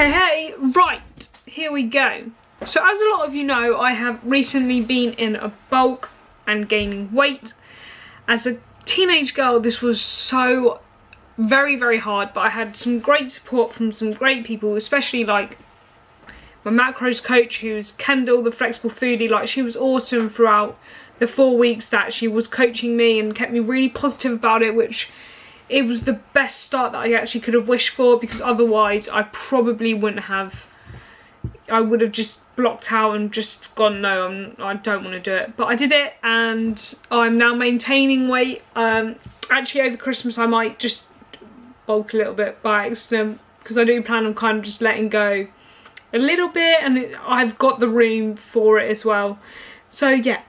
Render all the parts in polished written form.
Hey, right, here we go. So as a lot of you know, I have recently been in a bulk and gaining weight. As a teenage girl, this was so very hard, but I had some great support from some great people, especially like my macros coach, who's Kendall, the flexible foodie. Like, she was awesome throughout the 4 weeks that she was coaching me and kept me really positive about it, which it was the best start that I actually could have wished for, because otherwise I probably wouldn't have, I would have just blocked out and just gone, no, I don't want to do it. But I did it, and I'm now maintaining weight. Actually over Christmas I might just bulk a little bit by accident, because I do plan on kind of just letting go a little bit, and I've got the room for it as well. So yeah,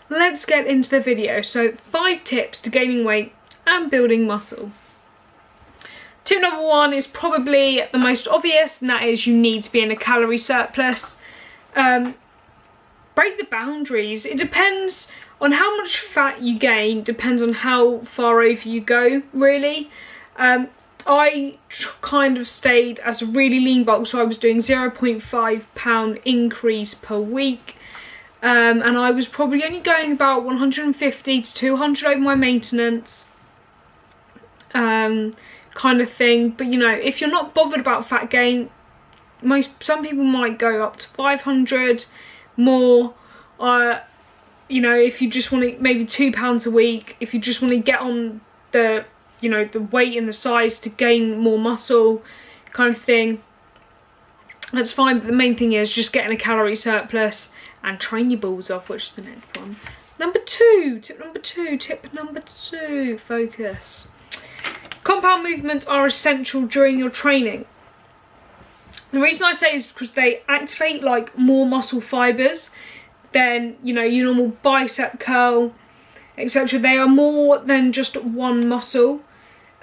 let's get into the video. So 5 tips to gaining weight and building muscle. Tip number 1 is probably the most obvious, and that is you need to be in a calorie surplus. Break the boundaries. It depends on how much fat you gain, depends on how far over you go, really. I kind of stayed as a really lean bulk, so I was doing 0.5 pound increase per week. And I was probably only going about 150 to 200 over my maintenance. Kind of thing. But you know, if you're not bothered about fat gain, some people might go up to 500 more. You know, if you just want to, maybe 2 pounds a week, if you just want to get on the, you know, the weight and the size to gain more muscle kind of thing, that's fine. But the main thing is just getting a calorie surplus and train your balls off, which is the next one. Tip number two, focus. Compound movements are essential during your training. The reason I say is because they activate like more muscle fibers than, you know, your normal bicep curl, etc. They are more than just one muscle.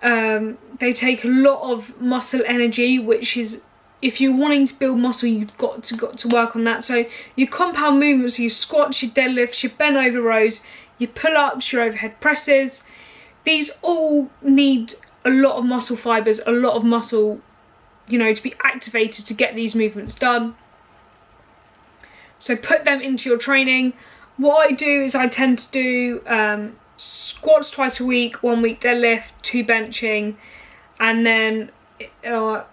They take a lot of muscle energy, which is, if you're wanting to build muscle, you've got to work on that. So your compound movements, your squats, your deadlifts, your bent over rows, your pull-ups, your overhead presses, these all need a lot of muscle fibers, a lot of muscle, you know, to be activated to get these movements done. So put them into your training. What I do is I tend to do squats twice a week, 1 week deadlift, 2 benching, and then I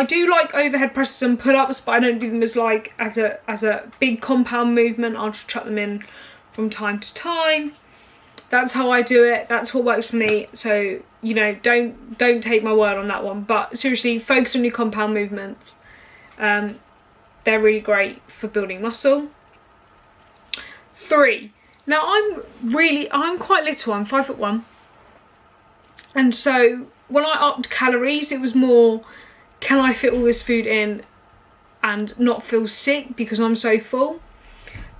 do like overhead presses and pull-ups, but I don't do them as like as a big compound movement. I'll just chuck them in from time to time. That's how I do it. That's what works for me. So, you know, don't take my word on that one. But seriously, focus on your compound movements. They're really great for building muscle. 3. Now I'm quite little. I'm 5'1", and so when I upped calories, it was more, can I fit all this food in and not feel sick because I'm so full?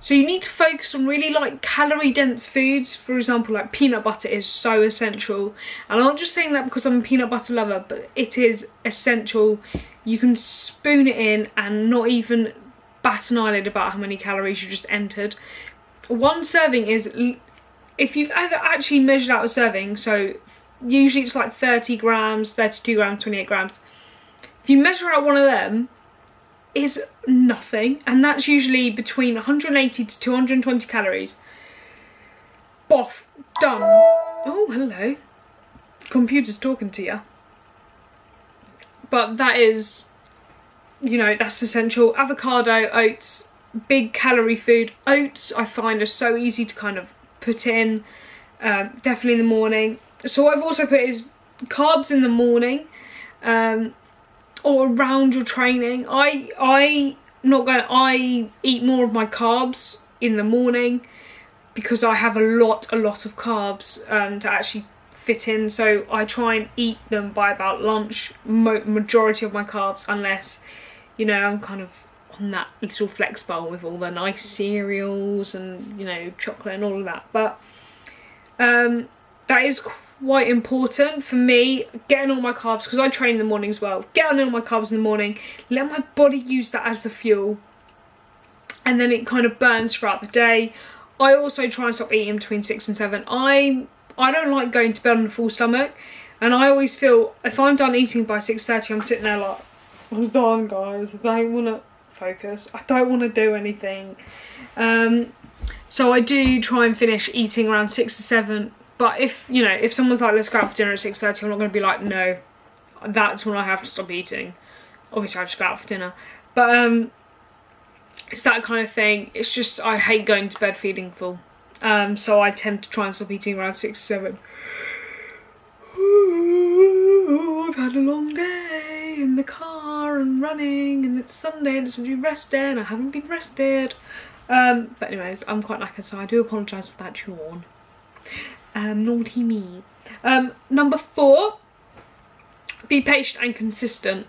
So you need to focus on really like calorie dense foods. For example, like peanut butter is so essential. And I'm not just saying that because I'm a peanut butter lover, but it is essential. You can spoon it in and not even bat an eyelid about how many calories you just entered. 1 serving is, if you've ever actually measured out a serving, so usually it's like 30 grams, 32 grams, 28 grams. If you measure out one of them, is nothing, and that's usually between 180 to 220 calories. Boff, done. Oh, hello. Computer's talking to you. But that is, you know, that's essential. Avocado, oats, big calorie food. Oats I find are so easy to kind of put in, definitely in the morning. So what I've also put is carbs in the morning, or around your training. I eat more of my carbs in the morning because I have a lot of carbs to actually fit in. So I try and eat them by about lunch, majority of my carbs, unless, you know, I'm kind of on that little flex bowl with all the nice cereals and, you know, chocolate and all of that. But that is quite important for me, getting all my carbs, because I train in the morning as well. Get on all my carbs in the morning, let my body use that as the fuel, and then it kind of burns throughout the day. I also try and stop eating between 6 and 7. I don't like going to bed on a full stomach, and I always feel if I'm done eating by 6:30, I'm sitting there like, I'm done, guys. I don't want to focus. I don't want to do anything. So I do try and finish eating around 6 to 7. But if, you know, if someone's like, let's go out for dinner at 6:30, I'm not going to be like, no, that's when I have to stop eating. Obviously, I just go out for dinner. But it's that kind of thing. It's just, I hate going to bed feeling full. So I tend to try and stop eating around 6 to 7. Ooh, I've had a long day in the car and running, and it's Sunday and it's meant to be rest day and I haven't been rested. But anyways, I'm quite knackered, so I do apologise for that yawn. Naughty me. Number 4, be patient and consistent.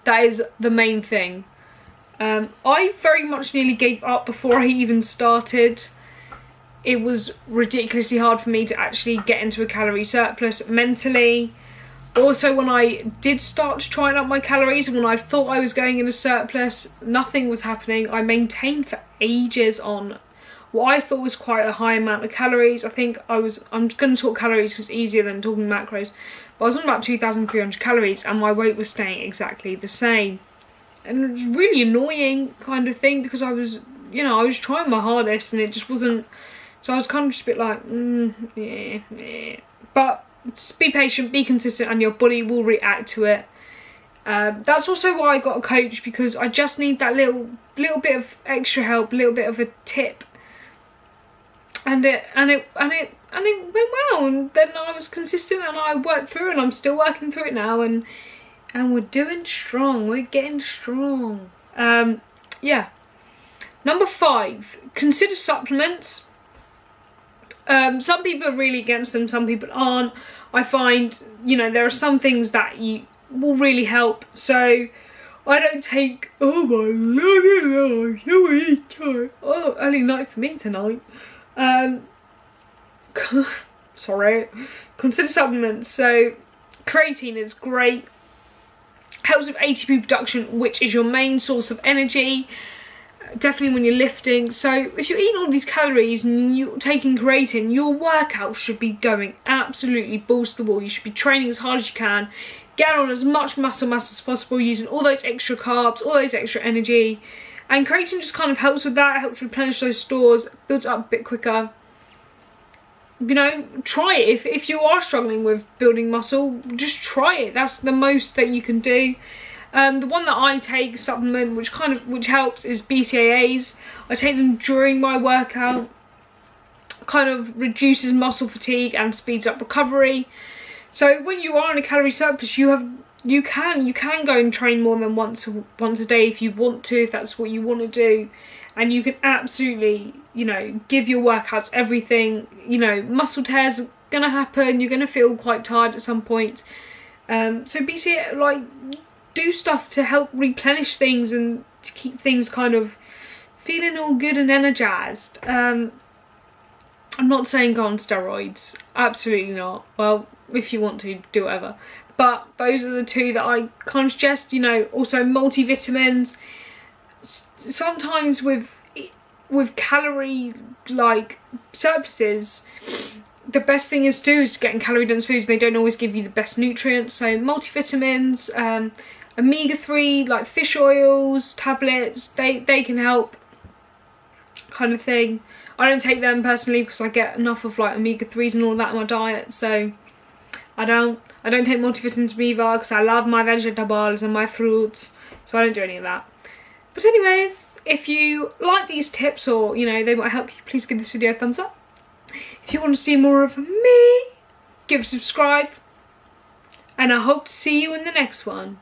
That is the main thing. I very much nearly gave up before I even started. It was ridiculously hard for me to actually get into a calorie surplus mentally. Also, when I did start to try up my calories and when I thought I was going in a surplus, nothing was happening. I maintained for ages on what I thought was quite a high amount of calories. I think I'm going to talk calories because it's easier than talking macros. But I was on about 2,300 calories and my weight was staying exactly the same. And it was really annoying kind of thing because I was, you know, I was trying my hardest and it just wasn't. So I was kind of just a bit like, yeah. But just be patient, be consistent, and your body will react to it. That's also why I got a coach, because I just need that little bit of extra help, a little bit of a tip. And it went well, and then I was consistent and I worked through, and I'm still working through it now, and we're doing strong. We're getting strong. Yeah. Number 5, consider supplements. Some people are really against them, some people aren't. I find, you know, there are some things that you will really help. So I don't take, oh my lord, oh, early night for me tonight. Sorry. Consider supplements. So creatine is great. Helps with ATP production, which is your main source of energy. Definitely when you're lifting. So if you're eating all these calories and you're taking creatine, your workout should be going absolutely balls to the wall. You should be training as hard as you can, get on as much muscle mass as possible, using all those extra carbs, all those extra energy. And creatine just kind of helps with that. It helps replenish those stores, builds up a bit quicker. You know, try it. If you are struggling with building muscle, just try it. That's the most that you can do. The one that I take, supplement, which helps, is BCAAs. I take them during my workout. Kind of reduces muscle fatigue and speeds up recovery. So when you are in a calorie surplus, you can go and train more than once a day if you want to, if that's what you want to do, and you can absolutely, you know, give your workouts everything. You know, muscle tears are gonna happen. You're gonna feel quite tired at some point. So BCAA, like, do stuff to help replenish things and to keep things kind of feeling all good and energized. I'm not saying go on steroids, absolutely not. Well, if you want to, do whatever. But those are the 2 that I kind of suggest. You know, also multivitamins. Sometimes with calorie like surpluses, the best thing is to get in calorie dense foods. They don't always give you the best nutrients. So multivitamins, omega-3 like fish oils, tablets, they can help, kind of thing. I don't take them personally because I get enough of like omega-3s and all that in my diet, so I don't take multivitamins either because I love my vegetables and my fruits, so I don't do any of that. But anyways, if you like these tips, or you know they might help you, please give this video a thumbs up. If you want to see more of me, give a subscribe, and I hope to see you in the next one.